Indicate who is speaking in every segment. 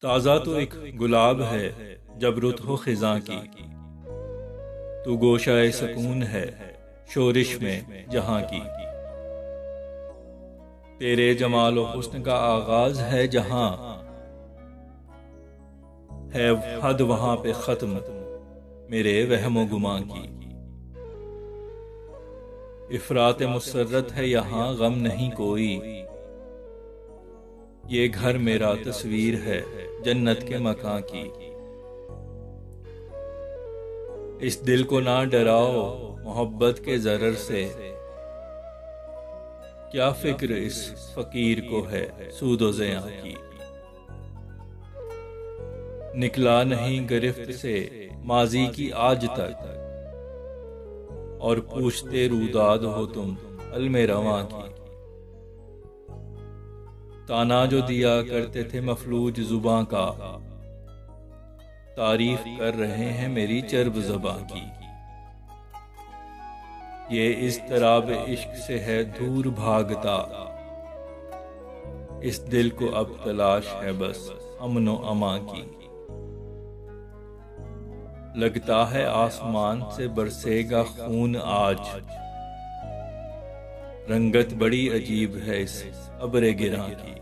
Speaker 1: ताज़ा तो एक गुलाब है जब रुत हो खिज़ां की, तू गोशाए सकून है शोरिश में जहां की। तेरे जमाल व हुस्न का आगाज है जहां, है हद वहां पे खत्म मेरे वहमो गुमां की। इफरात मुसर्रत है यहाँ गम नहीं कोई, ये घर मेरा तस्वीर है जन्नत के मकां की। इस दिल को ना डराओ मोहब्बत के जरर से, क्या फिक्र इस फकीर को है सूदो ज़ियां की। निकला नहीं गिरफ्त से माजी की आज तक, और पूछते रूदाद हो तुम अलमे रवां की। ताना जो दिया करते थे मफलूज जुबां का, तारीफ कर रहे हैं मेरी चर्ब ज़बां की। ये इस तराब इश्क से है दूर भागता, इस दिल को अब तलाश है बस अमनो अमा की। लगता है आसमान से बरसेगा खून आज, रंगत बड़ी अजीब है इस अब्रे गिरां की।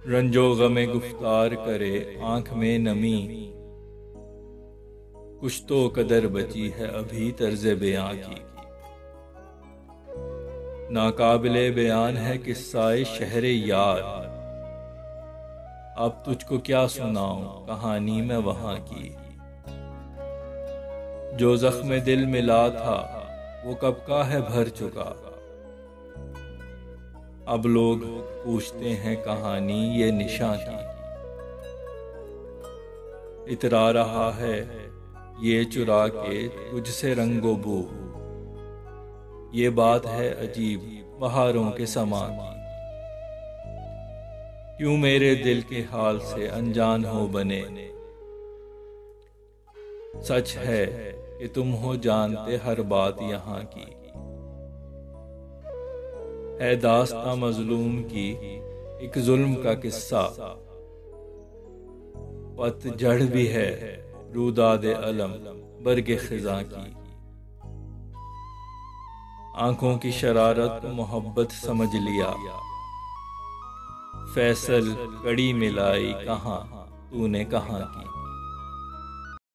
Speaker 1: रंजो गमे गुफ्तार करे आंख में नमी, कुछ तो कदर बची है अभी तर्ज़े बयां की। नाकाबिले बयान है किस्साए शहरे यार, अब तुझको क्या सुनाऊं कहानी मैं वहां की। जो जख्म दिल मिला था वो कब का है भर चुका, अब लोग पूछते हैं कहानी ये निशां की। इतरा रहा है ये चुरा के तुझसे रंगो बू, ये बात है अजीब बहारों के समा की। क्यों मेरे दिल के हाल से अनजान हो बने, सच है कि तुम हो जानते हर बात यहाँ की। है दास्तां मजलूम की एक जुल्म का किस्सा, पतझड़ भी है रूदादे अलम बरगे खिज़ां की। आंखों की शरारत को मोहब्बत समझ लिया, फैसल कड़ी मिलाई कहाँ तूने कहाँ की।